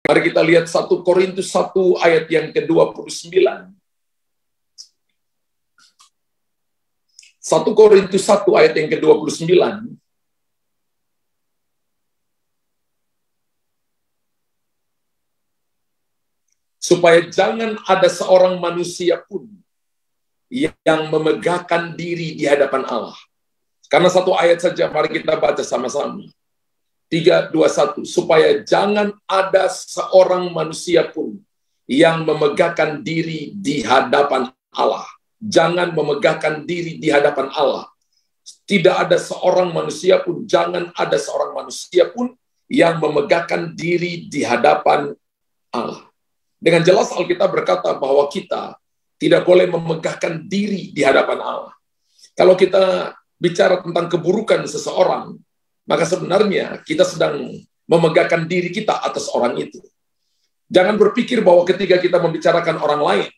Mari kita lihat 1 Korintus 1 ayat yang ke-29. 1 Korintus 1 ayat yang ke-29. Supaya jangan ada seorang manusia pun yang memegahkan diri di hadapan Allah. Karena 1 ayat saja, mari kita baca sama-sama. 3, 2, 1. Supaya jangan ada seorang manusia pun yang memegahkan diri di hadapan Allah. Jangan memegahkan diri di hadapan Allah. Tidak ada seorang manusia pun, jangan ada seorang manusia pun yang memegahkan diri di hadapan Allah. Dengan jelas Alkitab berkata bahwa kita tidak boleh memegahkan diri di hadapan Allah. Kalau kita bicara tentang keburukan seseorang, maka sebenarnya kita sedang memegahkan diri kita atas orang itu. Jangan berpikir bahwa ketika kita membicarakan orang lain,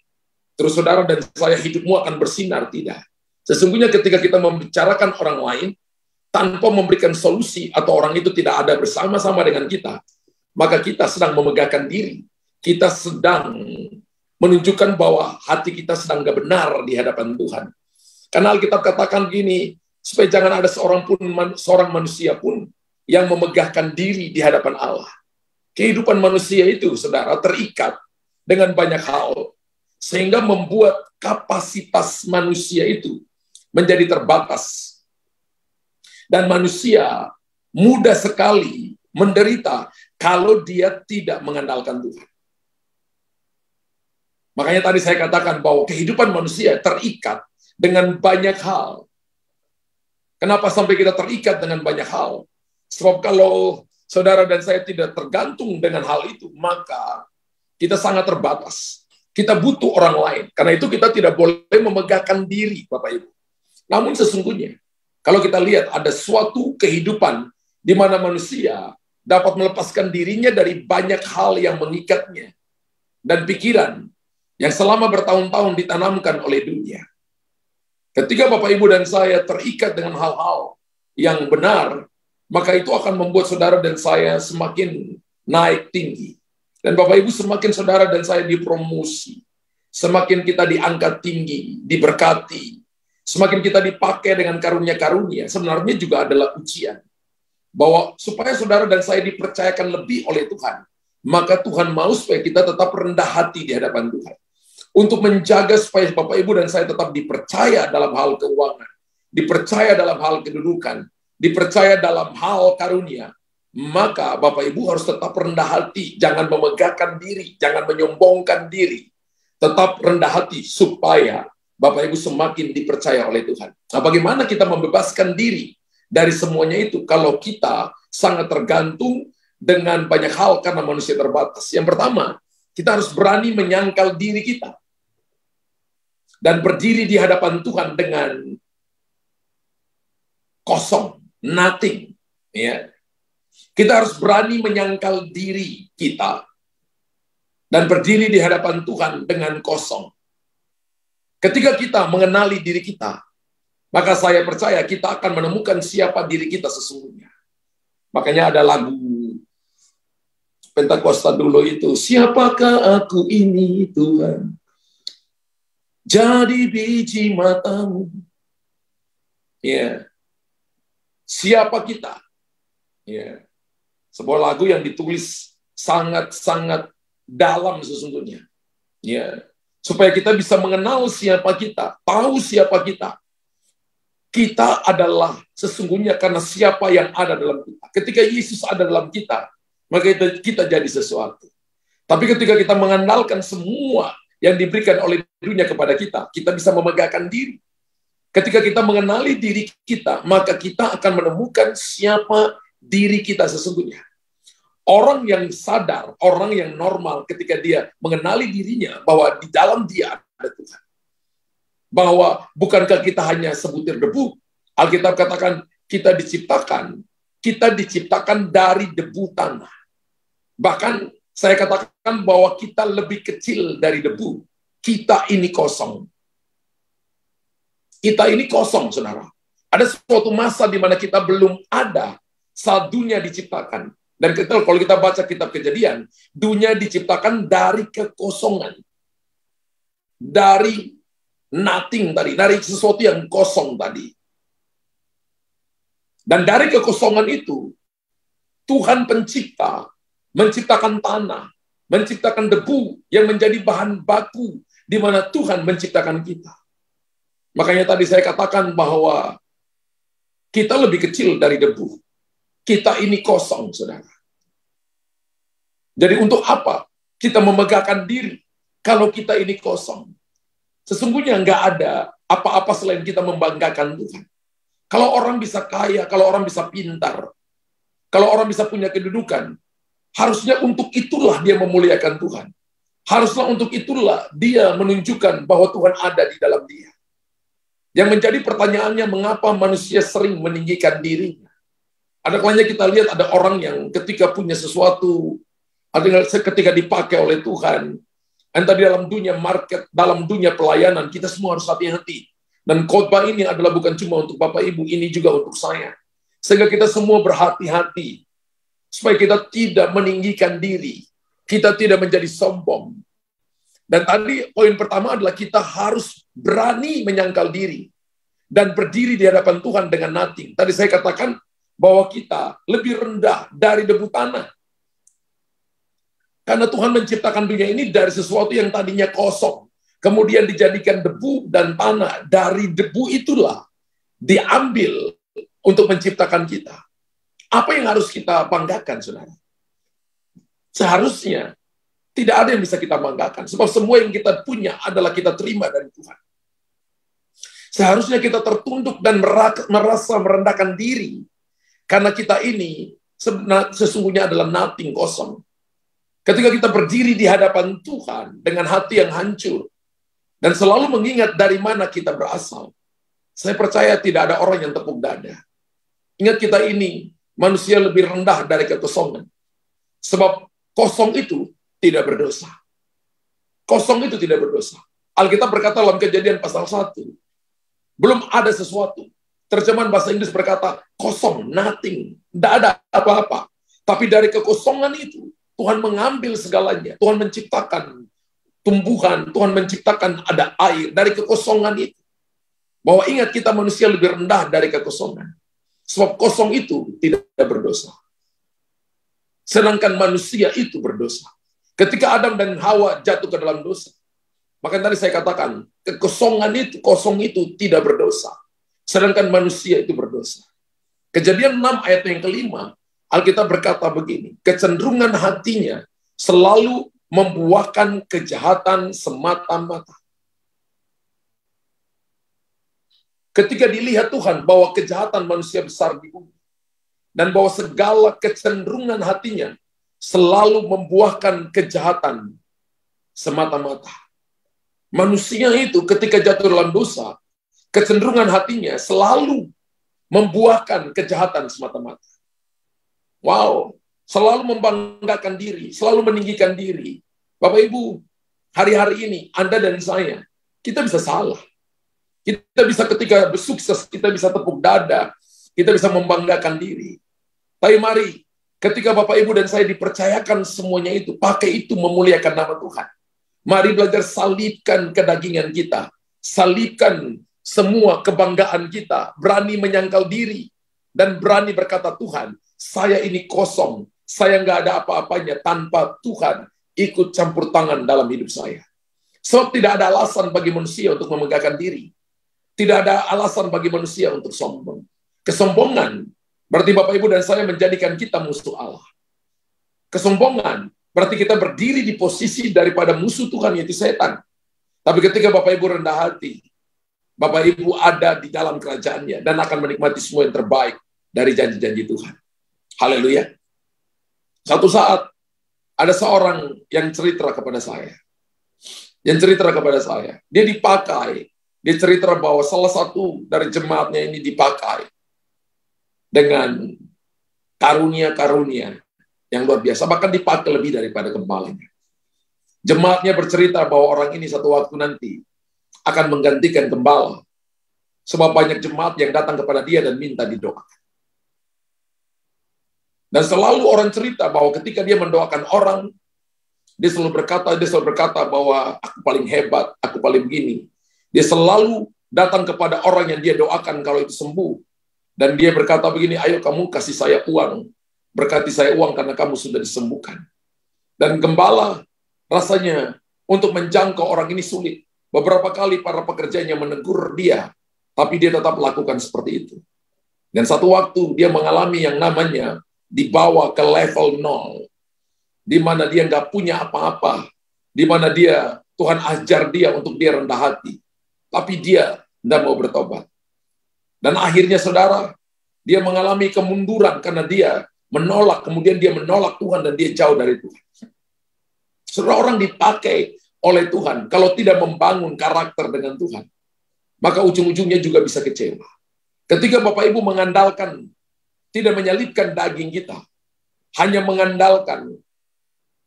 terus saudara dan saya hidupmu akan bersinar, tidak. Sesungguhnya ketika kita membicarakan orang lain, tanpa memberikan solusi atau orang itu tidak ada bersama-sama dengan kita, maka kita sedang memegahkan diri. Kita sedang menunjukkan bahwa hati kita sedang gak benar di hadapan Tuhan. Karena Alkitab katakan gini, supaya jangan ada seorang manusia pun yang memegahkan diri di hadapan Allah. Kehidupan manusia itu, saudara, terikat dengan banyak hal, sehingga membuat kapasitas manusia itu menjadi terbatas. Dan manusia mudah sekali menderita kalau dia tidak mengandalkan Tuhan. Makanya tadi saya katakan bahwa kehidupan manusia terikat dengan banyak hal. Kenapa sampai kita terikat dengan banyak hal? Sebab kalau saudara dan saya tidak tergantung dengan hal itu, maka kita sangat terbatas. Kita butuh orang lain. Karena itu kita tidak boleh memegahkan diri, Bapak Ibu. Namun sesungguhnya, kalau kita lihat ada suatu kehidupan di mana manusia dapat melepaskan dirinya dari banyak hal yang mengikatnya dan pikiran yang selama bertahun-tahun ditanamkan oleh dunia. Ketika Bapak Ibu dan saya terikat dengan hal-hal yang benar, maka itu akan membuat saudara dan saya semakin naik tinggi. Dan Bapak Ibu, semakin saudara dan saya dipromosi, semakin kita diangkat tinggi, diberkati, semakin kita dipakai dengan karunia-karunia, sebenarnya juga adalah ujian. Bahwa supaya saudara dan saya dipercayakan lebih oleh Tuhan, maka Tuhan mau supaya kita tetap rendah hati di hadapan Tuhan. Untuk menjaga supaya Bapak Ibu dan saya tetap dipercaya dalam hal keuangan, dipercaya dalam hal kedudukan, dipercaya dalam hal karunia, maka Bapak Ibu harus tetap rendah hati, jangan memegahkan diri, jangan menyombongkan diri, tetap rendah hati supaya Bapak Ibu semakin dipercaya oleh Tuhan. Nah, bagaimana kita membebaskan diri dari semuanya itu kalau kita sangat tergantung dengan banyak hal karena manusia terbatas? Yang pertama, kita harus berani menyangkal diri kita dan berdiri di hadapan Tuhan dengan kosong, nothing. Ya. Kita harus berani menyangkal diri kita dan berdiri di hadapan Tuhan dengan kosong. Ketika kita mengenali diri kita, maka saya percaya kita akan menemukan siapa diri kita sesungguhnya. Makanya ada lagu Pentakosta dulu itu, siapakah aku ini Tuhan, jadi biji matamu. Ya, siapa kita? Ya, sebuah lagu yang ditulis sangat-sangat dalam sesungguhnya. Ya, supaya kita bisa mengenal siapa kita, tahu siapa kita. Kita adalah sesungguhnya karena siapa yang ada dalam kita. Ketika Yesus ada dalam kita, maka kita jadi sesuatu. Tapi ketika kita mengandalkan semua yang diberikan oleh dunia kepada kita, kita bisa memegahkan diri. Ketika kita mengenali diri kita, maka kita akan menemukan siapa diri kita sesungguhnya. Orang yang sadar, orang yang normal ketika dia mengenali dirinya bahwa di dalam dia ada Tuhan. Bahwa bukankah kita hanya sebutir debu? Alkitab katakan kita diciptakan dari debu tanah. Bahkan saya katakan bahwa kita lebih kecil dari debu. Kita ini kosong. Kita ini kosong, saudara. Ada suatu masa di mana kita belum ada saat dunia diciptakan. Dan kalau kita baca kitab Kejadian, dunia diciptakan dari kekosongan. Dari nothing tadi, dari sesuatu yang kosong tadi. Dan dari kekosongan itu, Tuhan pencipta, menciptakan tanah, menciptakan debu yang menjadi bahan baku di mana Tuhan menciptakan kita. Makanya tadi saya katakan bahwa kita lebih kecil dari debu. Kita ini kosong, saudara. Jadi untuk apa kita memegahkan diri kalau kita ini kosong? Sesungguhnya nggak ada apa-apa selain kita membanggakan Tuhan. Kalau orang bisa kaya, kalau orang bisa pintar, kalau orang bisa punya kedudukan, harusnya untuk itulah dia memuliakan Tuhan. Haruslah untuk itulah dia menunjukkan bahwa Tuhan ada di dalam dia. Yang menjadi pertanyaannya, mengapa manusia sering meninggikan dirinya? Ada kalanya kita lihat ada orang yang ketika punya sesuatu, ketika dipakai oleh Tuhan, entah di dalam dunia market, dalam dunia pelayanan, kita semua harus hati-hati. Dan khotbah ini adalah bukan cuma untuk Bapak Ibu, ini juga untuk saya. Sehingga kita semua berhati-hati, supaya kita tidak meninggikan diri, kita tidak menjadi sombong. Dan tadi poin pertama adalah kita harus berani menyangkal diri, dan berdiri di hadapan Tuhan dengan nothing. Tadi saya katakan bahwa kita lebih rendah dari debu tanah. Karena Tuhan menciptakan dunia ini dari sesuatu yang tadinya kosong, kemudian dijadikan debu dan tanah. Dari debu itulah diambil untuk menciptakan kita. Apa yang harus kita banggakan, saudara? Seharusnya tidak ada yang bisa kita banggakan, sebab semua yang kita punya adalah kita terima dari Tuhan. Seharusnya kita tertunduk dan merasa merendahkan diri, karena kita ini sesungguhnya adalah nothing, kosong. Ketika kita berdiri di hadapan Tuhan dengan hati yang hancur, dan selalu mengingat dari mana kita berasal, saya percaya tidak ada orang yang tepuk dada. Ingat, kita ini manusia lebih rendah dari kekosongan. Sebab kosong itu tidak berdosa. Kosong itu tidak berdosa. Alkitab berkata dalam Kejadian pasal 1, belum ada sesuatu. Terjemahan bahasa Inggris berkata, kosong, nothing. Tidak ada apa-apa. Tapi dari kekosongan itu, Tuhan mengambil segalanya. Tuhan menciptakan tumbuhan, Tuhan menciptakan ada air. Dari kekosongan itu. Bahwa ingat, kita manusia lebih rendah dari kekosongan. Sebab kosong itu tidak berdosa. Sedangkan manusia itu berdosa. Ketika Adam dan Hawa jatuh ke dalam dosa, maka tadi saya katakan, kekosongan itu, kosong itu tidak berdosa. Sedangkan manusia itu berdosa. Kejadian 6 ayat yang kelima, Alkitab berkata begini, kecenderungan hatinya selalu membuahkan kejahatan semata-mata. Ketika dilihat Tuhan bahwa kejahatan manusia besar di bumi, dan bahwa segala kecenderungan hatinya selalu membuahkan kejahatan semata-mata. Manusia itu ketika jatuh dalam dosa, kecenderungan hatinya selalu membuahkan kejahatan semata-mata. Wow, selalu membanggakan diri, selalu meninggikan diri. Bapak Ibu, hari-hari ini Anda dan saya, kita bisa salah. Kita bisa ketika bersukses, kita bisa tepuk dada, kita bisa membanggakan diri. Tapi mari, ketika Bapak Ibu dan saya dipercayakan semuanya itu, pakai itu memuliakan nama Tuhan. Mari belajar salibkan kedagingan kita, salibkan semua kebanggaan kita, berani menyangkal diri, dan berani berkata, Tuhan, saya ini kosong, saya nggak ada apa-apanya tanpa Tuhan ikut campur tangan dalam hidup saya. Sebab tidak ada alasan bagi manusia untuk memegahkan diri. Tidak ada alasan bagi manusia untuk sombong. Kesombongan berarti Bapak Ibu dan saya menjadikan kita musuh Allah. Kesombongan berarti kita berdiri di posisi daripada musuh Tuhan, yaitu setan. Tapi ketika Bapak Ibu rendah hati, Bapak Ibu ada di dalam kerajaannya dan akan menikmati semua yang terbaik dari janji-janji Tuhan. Haleluya. Satu saat ada seorang yang cerita kepada saya. Dia dipakai. Dia cerita bahwa salah satu dari jemaatnya ini dipakai dengan karunia-karunia yang luar biasa, bahkan dipakai lebih daripada gembalanya. Jemaatnya bercerita bahwa orang ini satu waktu nanti akan menggantikan gembala, sebab banyak jemaat yang datang kepada dia dan minta didoakan. Dan selalu orang cerita bahwa ketika dia mendoakan orang, dia selalu berkata bahwa aku paling hebat, aku paling begini. Dia selalu datang kepada orang yang dia doakan kalau itu sembuh. Dan dia berkata begini, ayo kamu kasih saya uang. Berkati saya uang karena kamu sudah disembuhkan. Dan gembala rasanya untuk menjangkau orang ini sulit. Beberapa kali para pekerjanya menegur dia, tapi dia tetap melakukan seperti itu. Dan satu waktu dia mengalami yang namanya dibawa ke level 0. Di mana dia nggak punya apa-apa, di mana Tuhan ajar dia untuk dia rendah hati, tapi dia tidak mau bertobat. Dan akhirnya saudara, dia mengalami kemunduran karena dia menolak, kemudian dia menolak Tuhan dan dia jauh dari Tuhan. Saudara, orang dipakai oleh Tuhan, kalau tidak membangun karakter dengan Tuhan, maka ujung-ujungnya juga bisa kecewa. Ketika Bapak Ibu mengandalkan, tidak menyalipkan daging kita, hanya mengandalkan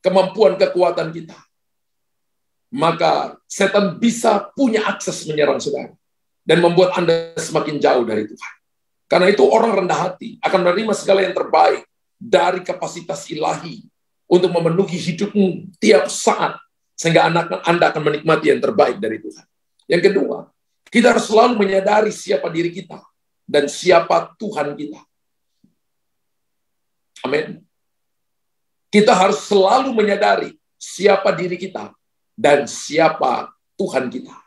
kemampuan kekuatan kita, maka setan bisa punya akses menyerang saudara dan membuat Anda semakin jauh dari Tuhan. Karena itu orang rendah hati akan menerima segala yang terbaik dari kapasitas ilahi untuk memenuhi hidupmu tiap saat, sehingga Anda akan menikmati yang terbaik dari Tuhan. Yang kedua, kita harus selalu menyadari siapa diri kita dan siapa Tuhan kita. Amin. Kita harus selalu menyadari siapa diri kita dan siapa Tuhan kita.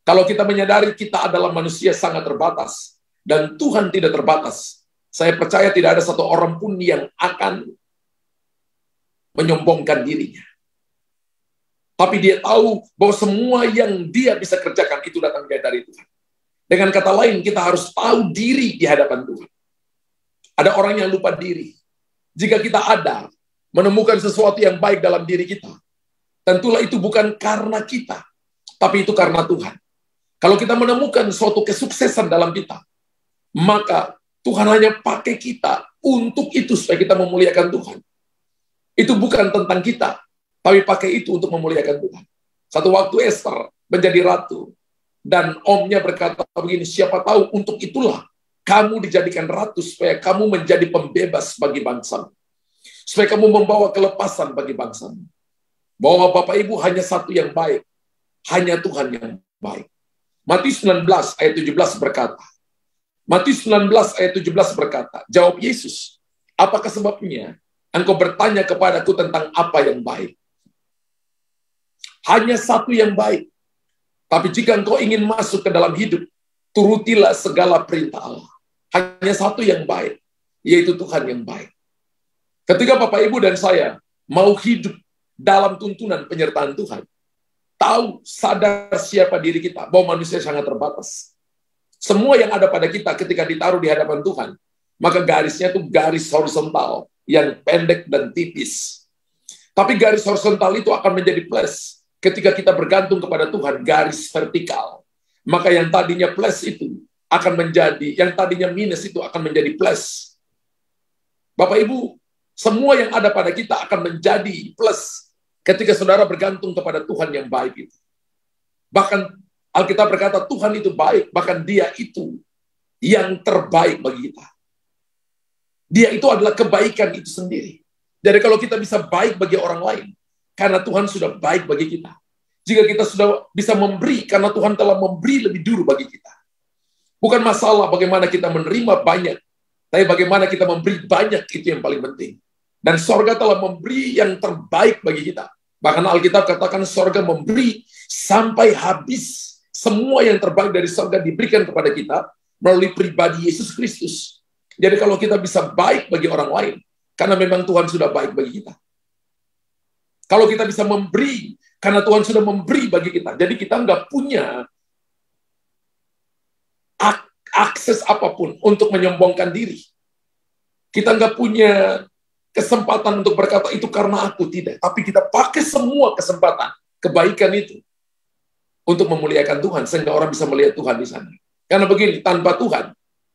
Kalau kita menyadari kita adalah manusia sangat terbatas dan Tuhan tidak terbatas, saya percaya tidak ada satu orang pun yang akan menyombongkan dirinya. Tapi dia tahu bahwa semua yang dia bisa kerjakan itu datangnya dari Tuhan. Dengan kata lain, kita harus tahu diri di hadapan Tuhan. Ada orang yang lupa diri. Jika kita ada menemukan sesuatu yang baik dalam diri kita, tentulah itu bukan karena kita, tapi itu karena Tuhan. Kalau kita menemukan suatu kesuksesan dalam kita, maka Tuhan hanya pakai kita untuk itu supaya kita memuliakan Tuhan. Itu bukan tentang kita, tapi pakai itu untuk memuliakan Tuhan. Satu waktu Esther menjadi ratu, dan omnya berkata begini, siapa tahu untuk itulah kamu dijadikan ratu, supaya kamu menjadi pembebas bagi bangsa. Supaya kamu membawa kelepasan bagi bangsa. Bahwa Bapak Ibu hanya satu yang baik. Hanya Tuhan yang baik. Matius 19 ayat 17 berkata. Matius 19 ayat 17 berkata. Jawab Yesus. Apakah sebabnya engkau bertanya kepadaku tentang apa yang baik? Hanya satu yang baik. Tapi jika engkau ingin masuk ke dalam hidup, turutilah segala perintah Allah. Hanya satu yang baik. Yaitu Tuhan yang baik. Ketika Bapak Ibu dan saya mau hidup dalam tuntunan penyertaan Tuhan, tahu, sadar siapa diri kita, bahwa manusia sangat terbatas. Semua yang ada pada kita ketika ditaruh di hadapan Tuhan, maka garisnya itu garis horizontal, yang pendek dan tipis. Tapi garis horizontal itu akan menjadi plus ketika kita bergantung kepada Tuhan, garis vertikal. Maka yang tadinya plus itu akan menjadi, yang tadinya minus itu akan menjadi plus. Bapak Ibu, semua yang ada pada kita akan menjadi plus ketika saudara bergantung kepada Tuhan yang baik itu. Bahkan Alkitab berkata Tuhan itu baik, bahkan Dia itu yang terbaik bagi kita. Dia itu adalah kebaikan itu sendiri. Jadi kalau kita bisa baik bagi orang lain, karena Tuhan sudah baik bagi kita. Jika kita sudah bisa memberi, karena Tuhan telah memberi lebih dulu bagi kita. Bukan masalah bagaimana kita menerima banyak, tapi bagaimana kita memberi banyak, itu yang paling penting. Dan sorga telah memberi yang terbaik bagi kita. Bahkan Alkitab katakan sorga memberi sampai habis. Semua yang terbaik dari sorga diberikan kepada kita melalui pribadi Yesus Kristus. Jadi kalau kita bisa baik bagi orang lain, karena memang Tuhan sudah baik bagi kita. Kalau kita bisa memberi, karena Tuhan sudah memberi bagi kita. Jadi kita nggak punya akses apapun untuk menyombongkan diri. Kita nggak punya kesempatan untuk berkata itu karena aku, tidak. Tapi kita pakai semua kesempatan, kebaikan itu untuk memuliakan Tuhan, sehingga orang bisa melihat Tuhan di sana. Karena begini, tanpa Tuhan,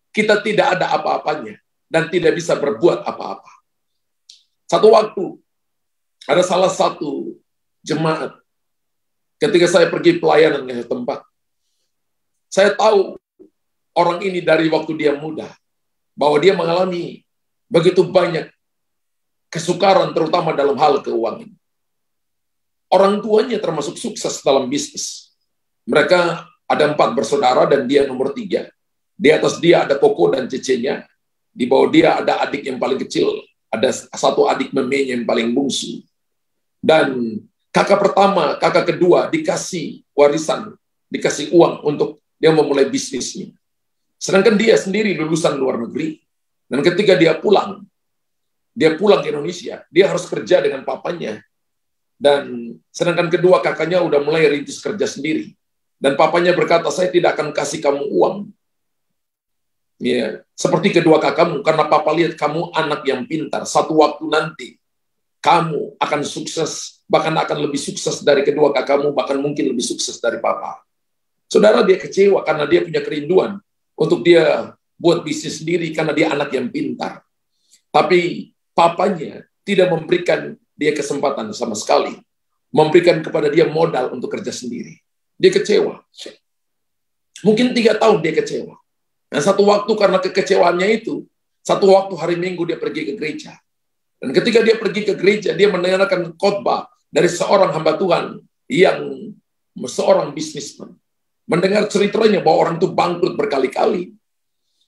kita tidak ada apa-apanya dan tidak bisa berbuat apa-apa. Satu waktu, ada salah satu jemaat, ketika saya pergi pelayanan ke tempat, saya tahu orang ini dari waktu dia muda, bahwa dia mengalami begitu banyak kesukaran terutama dalam hal keuangan. Orang tuanya termasuk sukses dalam bisnis. Mereka ada 4 bersaudara dan dia nomor 3. Di atas dia ada koko dan cecenya. Di bawah dia ada adik yang paling kecil. Ada 1 adik memenya yang paling bungsu. Dan kakak pertama, kakak kedua dikasih warisan, dikasih uang untuk dia memulai bisnisnya. Sedangkan dia sendiri lulusan luar negeri. Dan ketika dia pulang ke Indonesia, dia harus kerja dengan papanya. Dan sedangkan kedua kakaknya udah mulai rintis kerja sendiri. Dan papanya berkata, saya tidak akan kasih kamu uang. Ya, seperti kedua kakakmu, karena papa lihat kamu anak yang pintar. Satu waktu nanti, kamu akan sukses, bahkan akan lebih sukses dari kedua kakakmu, bahkan mungkin lebih sukses dari papa. Saudara, dia kecewa karena dia punya kerinduan untuk dia buat bisnis sendiri karena dia anak yang pintar. Tapi papanya tidak memberikan dia kesempatan sama sekali, memberikan kepada dia modal untuk kerja sendiri. Dia kecewa. Mungkin 3 tahun dia kecewa. Dan satu waktu karena kekecewaannya itu, satu waktu hari Minggu dia pergi ke gereja. Dan ketika dia pergi ke gereja, dia mendengarkan khotbah dari seorang hamba Tuhan yang seorang bisnismen. Mendengar ceritanya bahwa orang itu bangkrut berkali-kali.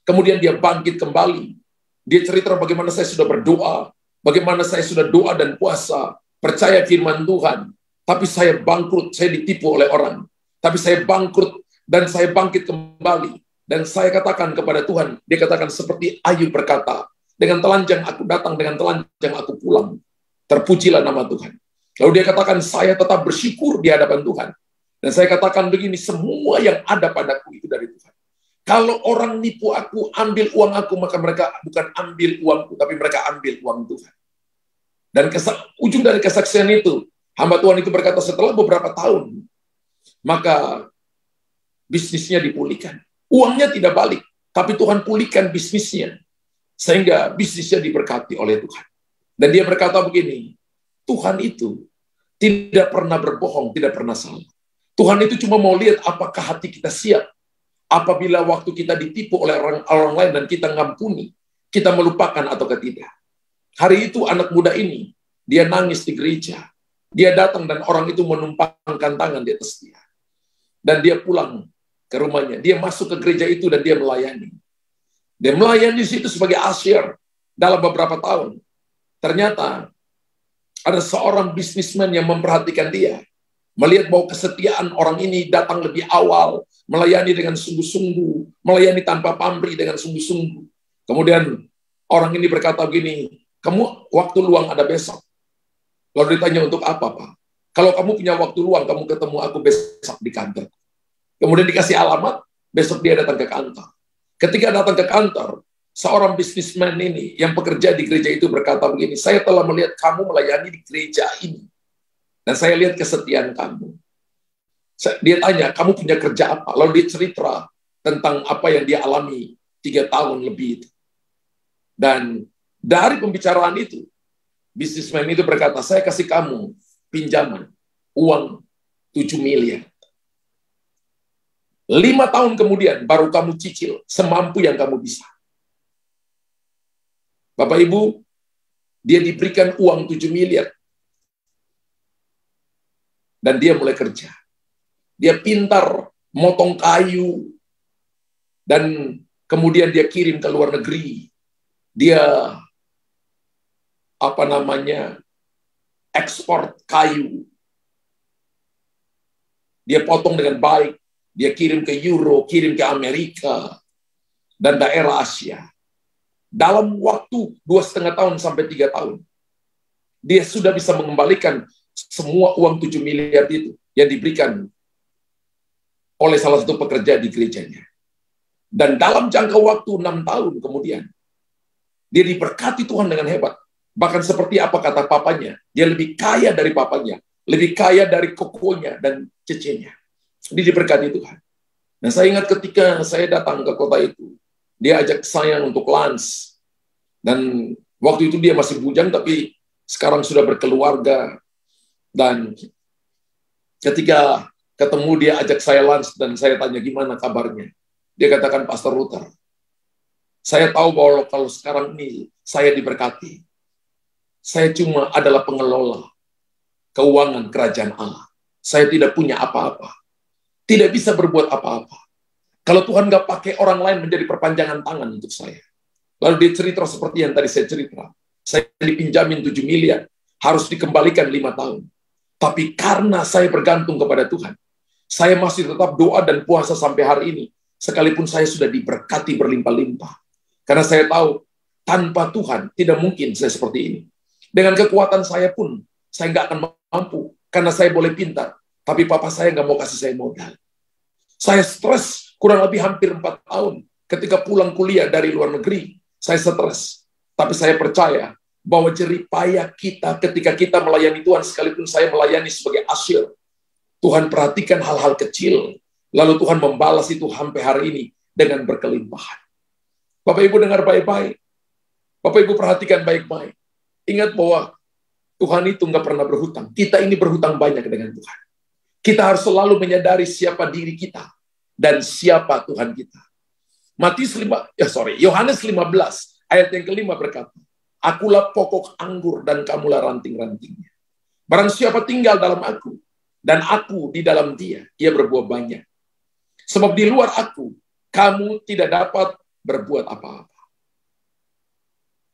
Kemudian dia bangkit kembali. Dia cerita bagaimana saya sudah berdoa, bagaimana saya sudah doa dan puasa, percaya firman Tuhan, tapi saya bangkrut, saya ditipu oleh orang. Tapi saya bangkrut dan saya bangkit kembali. Dan saya katakan kepada Tuhan, dia katakan seperti Ayub berkata, dengan telanjang aku datang, dengan telanjang aku pulang. Terpujilah nama Tuhan. Lalu dia katakan, saya tetap bersyukur di hadapan Tuhan. Dan saya katakan begini, semua yang ada padaku itu dari Tuhan. Kalau orang nipu aku, ambil uang aku, maka mereka bukan ambil uangku, tapi mereka ambil uang Tuhan. Dan ujung dari kesaksian itu, hamba Tuhan itu berkata setelah beberapa tahun, maka bisnisnya dipulihkan. Uangnya tidak balik, tapi Tuhan pulihkan bisnisnya. Sehingga bisnisnya diberkati oleh Tuhan. Dan dia berkata begini, Tuhan itu tidak pernah berbohong, tidak pernah salah. Tuhan itu cuma mau lihat apakah hati kita siap. Apabila waktu kita ditipu oleh orang lain dan kita ngampuni, kita melupakan atau tidak. Hari itu anak muda ini, dia nangis di gereja. Dia datang dan orang itu menumpangkan tangan di atas dia. Dan dia pulang ke rumahnya. Dia masuk ke gereja itu dan dia melayani. Dia melayani di situ sebagai usher dalam beberapa tahun. Ternyata ada seorang bisnismen yang memperhatikan dia. Melihat bahwa kesetiaan orang ini datang lebih awal, melayani dengan sungguh-sungguh, melayani tanpa pamrih dengan sungguh-sungguh. Kemudian orang ini berkata begini, kamu waktu luang ada besok. Lalu ditanya untuk apa, Pak? Kalau kamu punya waktu luang, kamu ketemu aku besok di kantor. Kemudian dikasih alamat, besok dia datang ke kantor. Ketika datang ke kantor, seorang bisnismen ini yang bekerja di gereja itu berkata begini, saya telah melihat kamu melayani di gereja ini. Dan saya lihat kesetiaan kamu. Dia tanya, kamu punya kerja apa? Lalu dia cerita tentang apa yang dia alami 3 tahun lebih itu. Dan dari pembicaraan itu, bisnismen itu berkata, saya kasih kamu pinjaman, uang 7 miliar. 5 tahun kemudian, baru kamu cicil semampu yang kamu bisa. Bapak Ibu, dia diberikan uang 7 miliar. Dan dia mulai kerja. Dia pintar motong kayu. Dan kemudian dia kirim ke luar negeri. Dia ekspor kayu. Dia potong dengan baik. Dia kirim ke Euro, kirim ke Amerika. Dan daerah Asia. Dalam waktu 2,5 tahun sampai 3 tahun. Dia sudah bisa mengembalikan semua uang 7 miliar itu yang diberikan oleh salah satu pekerja di gerejanya. Dan dalam jangka waktu 6 tahun kemudian, dia diberkati Tuhan dengan hebat. Bahkan seperti apa kata papanya, dia lebih kaya dari papanya, lebih kaya dari kokonya dan cecenya. Dia diberkati Tuhan. Nah, saya ingat ketika saya datang ke kota itu, dia ajak saya untuk lunch. Dan waktu itu dia masih bujang, tapi sekarang sudah berkeluarga. Dan ketika ketemu dia ajak saya lunch dan saya tanya gimana kabarnya. Dia katakan, Pastor Luther, saya tahu bahwa kalau sekarang ini saya diberkati. Saya cuma adalah pengelola keuangan kerajaan Allah. Saya tidak punya apa-apa. Tidak bisa berbuat apa-apa. Kalau Tuhan nggak pakai orang lain menjadi perpanjangan tangan untuk saya. Lalu dia cerita seperti yang tadi saya cerita. Saya dipinjamin 7 miliar. Harus dikembalikan 5 tahun. Tapi karena saya bergantung kepada Tuhan, saya masih tetap doa dan puasa sampai hari ini. Sekalipun saya sudah diberkati berlimpah-limpah. Karena saya tahu, tanpa Tuhan tidak mungkin saya seperti ini. Dengan kekuatan saya pun, saya nggak akan mampu. Karena saya boleh pintar. Tapi papa saya nggak mau kasih saya modal. Saya stres kurang lebih hampir 4 tahun. Ketika pulang kuliah dari luar negeri, saya stres. Tapi saya percaya bahwa jerih payah kita ketika kita melayani Tuhan, sekalipun saya melayani sebagai asyir, Tuhan perhatikan hal-hal kecil, lalu Tuhan membalas itu sampai hari ini dengan berkelimpahan. Bapak Ibu dengar baik-baik. Bapak Ibu perhatikan baik-baik. Ingat bahwa Tuhan itu nggak pernah berhutang. Kita ini berhutang banyak dengan Tuhan. Kita harus selalu menyadari siapa diri kita dan siapa Tuhan kita. Yohanes 15 ayat yang kelima berkata, Akulah pokok anggur dan kamulah ranting-rantingnya. Barang siapa tinggal dalam aku dan aku di dalam dia, ia berbuah banyak. Sebab di luar aku, kamu tidak dapat berbuat apa-apa.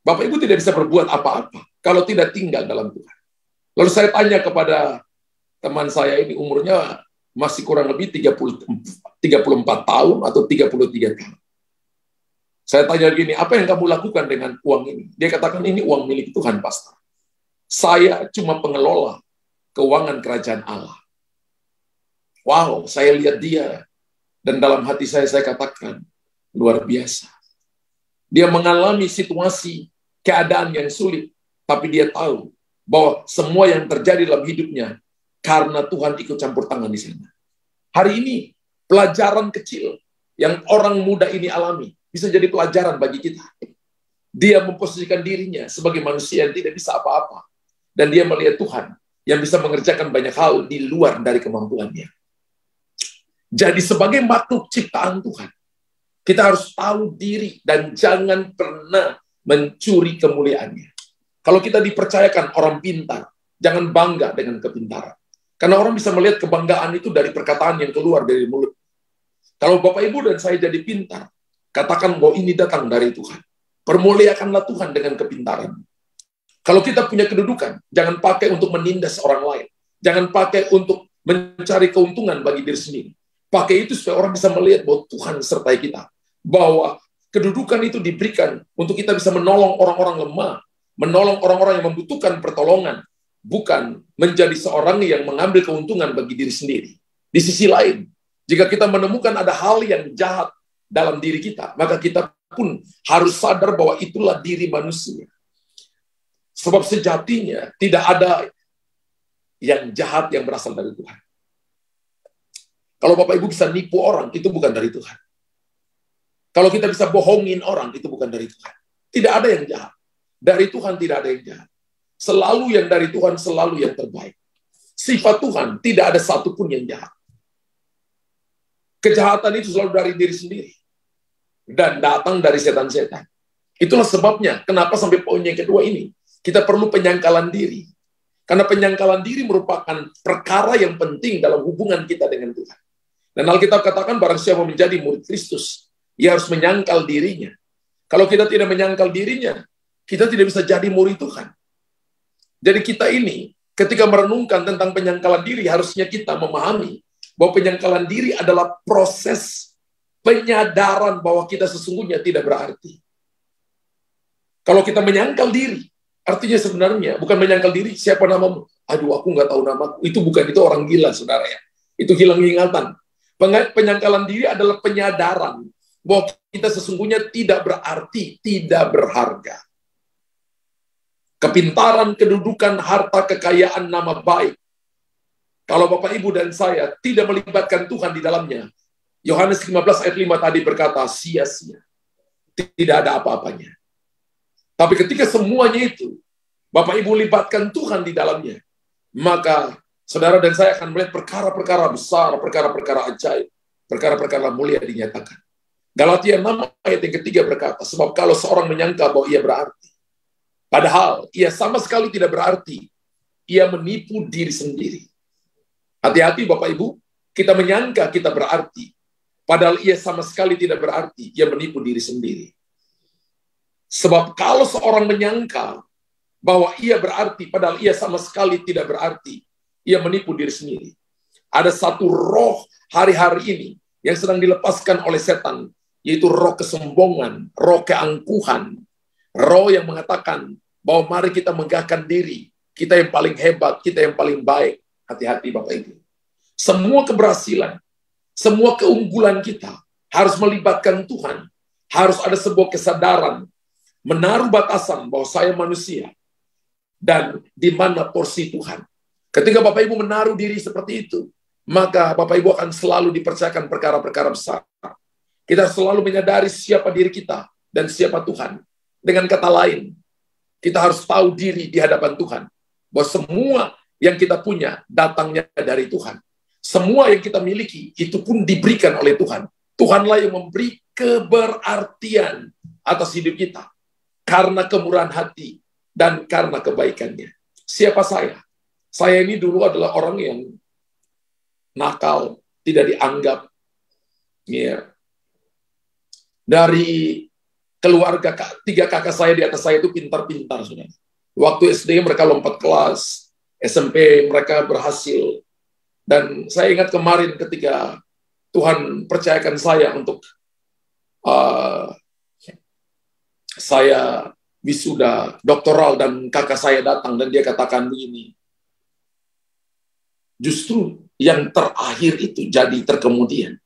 Bapak Ibu tidak bisa berbuat apa-apa kalau tidak tinggal dalam Tuhan. Lalu saya tanya kepada teman saya ini, umurnya masih kurang lebih 34 tahun atau 33 tahun. Saya tanya gini, apa yang kamu lakukan dengan uang ini? Dia katakan, ini uang milik Tuhan, Pastor. Saya cuma pengelola keuangan kerajaan Allah. Wow, saya lihat dia. Dan dalam hati saya katakan, luar biasa. Dia mengalami situasi, keadaan yang sulit. Tapi dia tahu bahwa semua yang terjadi dalam hidupnya, karena Tuhan ikut campur tangan di sana. Hari ini, pelajaran kecil yang orang muda ini alami, bisa jadi pelajaran bagi kita. Dia memposisikan dirinya sebagai manusia yang tidak bisa apa-apa. Dan dia melihat Tuhan yang bisa mengerjakan banyak hal di luar dari kemampuannya. Jadi sebagai makhluk ciptaan Tuhan, kita harus tahu diri dan jangan pernah mencuri kemuliaannya. Kalau kita dipercayakan orang pintar, jangan bangga dengan kepintaran. Karena orang bisa melihat kebanggaan itu dari perkataan yang keluar dari mulut. Kalau Bapak Ibu dan saya jadi pintar, katakan bahwa ini datang dari Tuhan. Permuliakanlah Tuhan dengan kepintaran. Kalau kita punya kedudukan, jangan pakai untuk menindas orang lain. Jangan pakai untuk mencari keuntungan bagi diri sendiri. Pakai itu supaya orang bisa melihat bahwa Tuhan sertai kita. Bahwa kedudukan itu diberikan untuk kita bisa menolong orang-orang lemah. Menolong orang-orang yang membutuhkan pertolongan. Bukan menjadi seorang yang mengambil keuntungan bagi diri sendiri. Di sisi lain, jika kita menemukan ada hal yang jahat dalam diri kita, maka kita pun harus sadar bahwa itulah diri manusia. Sebab sejatinya tidak ada yang jahat yang berasal dari Tuhan. Kalau Bapak Ibu bisa nipu orang, itu bukan dari Tuhan. Kalau kita bisa bohongin orang, itu bukan dari Tuhan. Tidak ada yang jahat. Dari Tuhan tidak ada yang jahat. Selalu yang dari Tuhan, selalu yang terbaik. Sifat Tuhan, tidak ada satupun yang jahat. Kejahatan itu selalu dari diri sendiri. Dan datang dari setan-setan. Itulah sebabnya, kenapa sampai poin yang kedua ini, kita perlu penyangkalan diri. Karena penyangkalan diri merupakan perkara yang penting dalam hubungan kita dengan Tuhan. Dan Alkitab katakan, barang siapa menjadi murid Kristus, ia harus menyangkal dirinya. Kalau kita tidak menyangkal dirinya, kita tidak bisa jadi murid Tuhan. Jadi kita ini, ketika merenungkan tentang penyangkalan diri, harusnya kita memahami bahwa penyangkalan diri adalah proses penyadaran bahwa kita sesungguhnya tidak berarti. Kalau kita menyangkal diri, artinya sebenarnya bukan menyangkal diri, siapa namamu? Aduh, aku nggak tahu namaku. Itu bukan, itu orang gila, saudara ya. Itu hilang ingatan. Penyangkalan diri adalah penyadaran bahwa kita sesungguhnya tidak berarti, tidak berharga. Kepintaran, kedudukan, harta, kekayaan, nama baik. Kalau Bapak, Ibu, dan saya tidak melibatkan Tuhan di dalamnya, Yohanes 15 ayat 5 tadi berkata, sia-sia. Tidak ada apa-apanya. Tapi ketika semuanya itu, Bapak Ibu libatkan Tuhan di dalamnya, maka saudara dan saya akan melihat perkara-perkara besar, perkara-perkara ajaib, perkara-perkara mulia dinyatakan. Galatia 6 ayat yang ketiga berkata, sebab kalau seorang menyangka bahwa ia berarti, Padahal ia sama sekali tidak berarti. Ia menipu diri sendiri. Hati-hati Bapak Ibu, kita menyangka kita berarti. Padahal ia sama sekali tidak berarti. Ia menipu diri sendiri. Sebab kalau seorang menyangka bahwa ia berarti, padahal ia sama sekali tidak berarti, ia menipu diri sendiri. Ada satu roh hari-hari ini yang sedang dilepaskan oleh setan, yaitu roh kesombongan, roh keangkuhan, roh yang mengatakan bahwa mari kita megahkan diri, kita yang paling hebat, kita yang paling baik. Hati-hati Bapak Ibu. Semua keberhasilan, semua keunggulan kita harus melibatkan Tuhan. Harus ada sebuah kesadaran, menaruh batasan bahwa saya manusia, dan di mana porsi Tuhan. Ketika Bapak Ibu menaruh diri seperti itu, maka Bapak Ibu akan selalu dipercayakan perkara-perkara besar. Kita selalu menyadari siapa diri kita dan siapa Tuhan. Dengan kata lain, kita harus tahu diri di hadapan Tuhan. Bahwa semua yang kita punya datangnya dari Tuhan. Semua yang kita miliki itu pun diberikan oleh Tuhan. Tuhanlah yang memberi keberartian atas hidup kita. Karena kemurahan hati dan karena kebaikannya. Siapa saya? Saya ini dulu adalah orang yang nakal, tidak dianggap. Ya. Dari keluarga, 3 kakak saya di atas saya itu pintar-pintar. Saudara. Waktu SD mereka lompat kelas, SMP mereka berhasil. Dan saya ingat kemarin ketika Tuhan percayakan saya untuk saya wisuda doktoral dan kakak saya datang dan dia katakan begini, justru yang terakhir itu jadi terkemudian.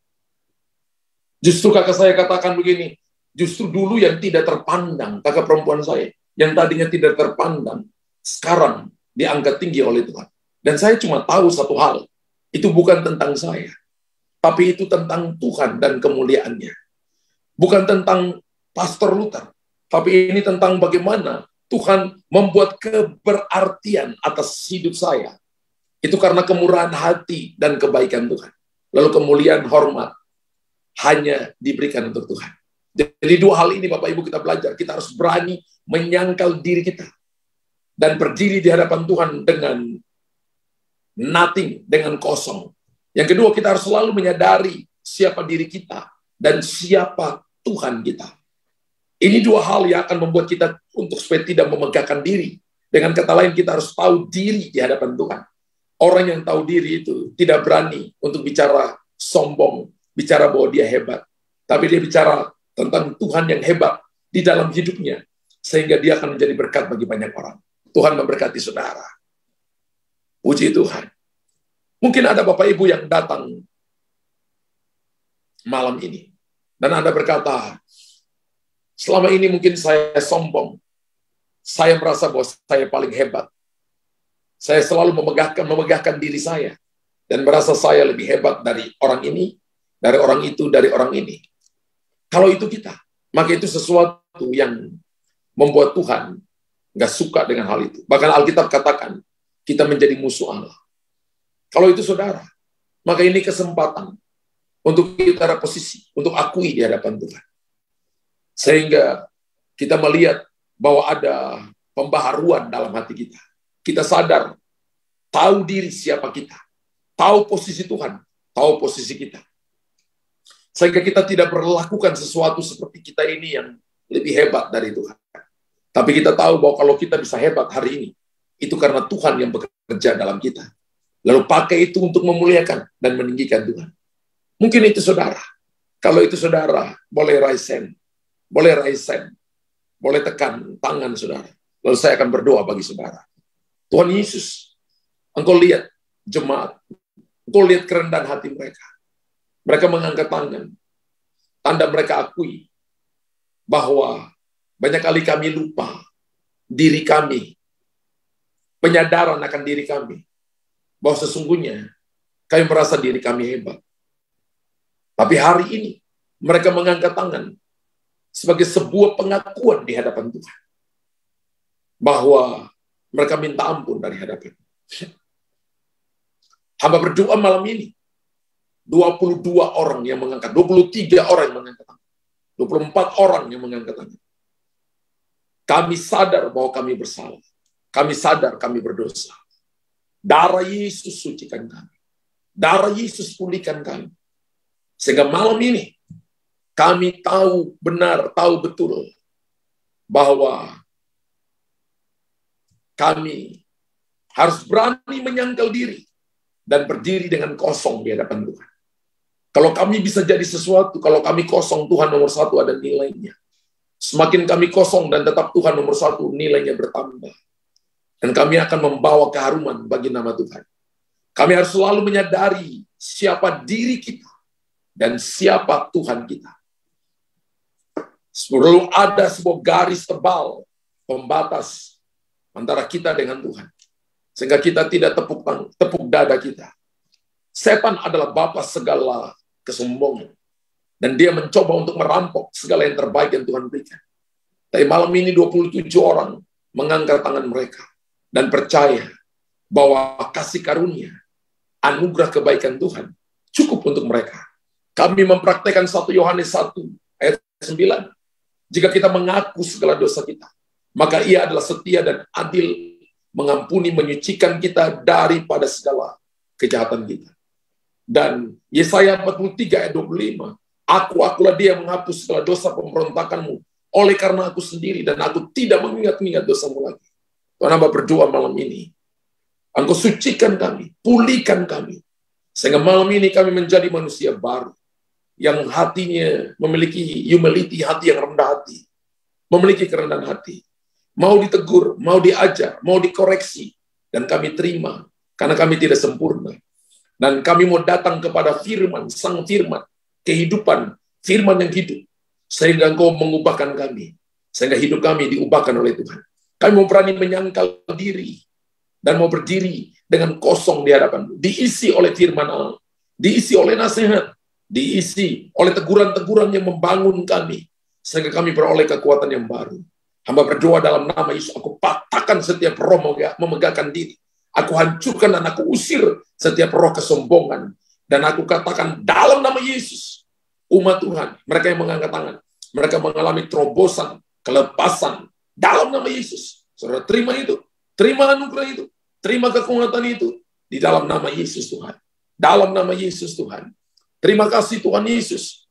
Justru kakak saya katakan begini, justru dulu yang tidak terpandang, kakak perempuan saya, yang tadinya tidak terpandang, sekarang diangkat tinggi oleh Tuhan. Dan saya cuma tahu satu hal, itu bukan tentang saya, tapi itu tentang Tuhan dan kemuliaannya. Bukan tentang Pastor Luther, tapi ini tentang bagaimana Tuhan membuat keberartian atas hidup saya. Itu karena kemurahan hati dan kebaikan Tuhan. Lalu kemuliaan hormat hanya diberikan untuk Tuhan. Jadi 2 hal ini Bapak Ibu kita belajar. Kita harus berani menyangkal diri kita. Dan berdiri di hadapan Tuhan dengan nothing, dengan kosong. Yang kedua, kita harus selalu menyadari siapa diri kita dan siapa Tuhan kita. Ini 2 hal yang akan membuat kita untuk supaya tidak memegahkan diri. Dengan kata lain, kita harus tahu diri di hadapan Tuhan. Orang yang tahu diri itu tidak berani untuk bicara sombong, bicara bahwa dia hebat. Tapi dia bicara tentang Tuhan yang hebat di dalam hidupnya. Sehingga dia akan menjadi berkat bagi banyak orang. Tuhan memberkati saudara. Puji Tuhan. Mungkin ada Bapak Ibu yang datang malam ini. Dan Anda berkata, selama ini mungkin saya sombong. Saya merasa bahwa saya paling hebat. Saya selalu memegahkan diri saya. Dan merasa saya lebih hebat dari orang ini, dari orang itu, dari orang ini. Kalau itu kita, maka itu sesuatu yang membuat Tuhan nggak suka dengan hal itu. Bahkan Alkitab katakan, kita menjadi musuh Allah. Kalau itu saudara, maka ini kesempatan untuk kita ada posisi, untuk akui di hadapan Tuhan. Sehingga kita melihat bahwa ada pembaharuan dalam hati kita. Kita sadar, tahu diri siapa kita. Tahu posisi Tuhan, tahu posisi kita. Sehingga kita tidak melakukan sesuatu seperti kita ini yang lebih hebat dari Tuhan. Tapi kita tahu bahwa kalau kita bisa hebat hari ini, itu karena Tuhan yang bekerja dalam kita. Lalu pakai itu untuk memuliakan dan meninggikan Tuhan. Mungkin itu saudara. Kalau itu saudara, boleh raise hand. Boleh raise hand. Boleh tekan tangan saudara. Lalu saya akan berdoa bagi saudara. Tuhan Yesus, Engkau lihat jemaat. Engkau lihat kerendahan hati mereka. Mereka mengangkat tangan. Tanda mereka akui bahwa banyak kali kami lupa diri kami. Penyadaran akan diri kami. Bahwa sesungguhnya kami merasa diri kami hebat. Tapi hari ini mereka mengangkat tangan sebagai sebuah pengakuan di hadapan Tuhan. Bahwa mereka minta ampun dari hadapan. Hamba berdoa malam ini. 22 orang yang mengangkat. 23 orang yang mengangkat tangan. 24 orang yang mengangkat tangan. Kami sadar bahwa kami bersalah. Kami sadar kami berdosa. Darah Yesus sucikan kami. Darah Yesus pulihkan kami. Sehingga malam ini, kami tahu benar, tahu betul bahwa kami harus berani menyangkal diri dan berdiri dengan kosong di hadapan Tuhan. Kalau kami bisa jadi sesuatu, kalau kami kosong, Tuhan nomor satu ada nilainya. Semakin kami kosong dan tetap Tuhan nomor satu, nilainya bertambah. Dan kami akan membawa keharuman bagi nama Tuhan. Kami harus selalu menyadari siapa diri kita dan siapa Tuhan kita. Perlu ada sebuah garis tebal pembatas antara kita dengan Tuhan. Sehingga kita tidak tepuk dada kita. Setan adalah bapa segala kesombongan. Dan dia mencoba untuk merampok segala yang terbaik yang Tuhan berikan. Tapi malam ini 27 orang mengangkat tangan mereka dan percaya bahwa kasih karunia, anugerah kebaikan Tuhan cukup untuk mereka. Kami mempraktekkan 1 Yohanes 1 ayat 9. Jika kita mengaku segala dosa kita, maka Ia adalah setia dan adil, mengampuni, menyucikan kita daripada segala kejahatan kita. Dan Yesaya 43 ayat 25, akulah dia yang menghapus segala dosa pemberontakanmu, oleh karena aku sendiri dan aku tidak mengingat-ingat dosamu lagi. Tuhan hamba berdoa malam ini, Engkau sucikan kami, pulihkan kami, sehingga malam ini kami menjadi manusia baru, yang hatinya memiliki humility, hati yang rendah hati, memiliki kerendahan hati, mau ditegur, mau diajar, mau dikoreksi, dan kami terima, karena kami tidak sempurna. Dan kami mau datang kepada firman, sang firman, kehidupan, firman yang hidup, sehingga Engkau mengubahkan kami, sehingga hidup kami diubahkan oleh Tuhan. Kami mau berani menyangkal diri, dan mau berdiri dengan kosong di hadapan-Mu, diisi oleh firman Allah, diisi oleh nasihat, diisi oleh teguran-teguran yang membangun kami, sehingga kami beroleh kekuatan yang baru. Hamba berdoa dalam nama Yesus, aku patahkan setiap roh memegahkan diri. Aku hancurkan dan aku usir setiap roh kesombongan. Dan aku katakan dalam nama Yesus, umat Tuhan, mereka yang mengangkat tangan, mereka mengalami terobosan, kelepasan, dalam nama Yesus. Saudara terima itu, terima anugerah itu, terima kekuatan itu, di dalam nama Yesus Tuhan. Dalam nama Yesus Tuhan. Terima kasih Tuhan Yesus.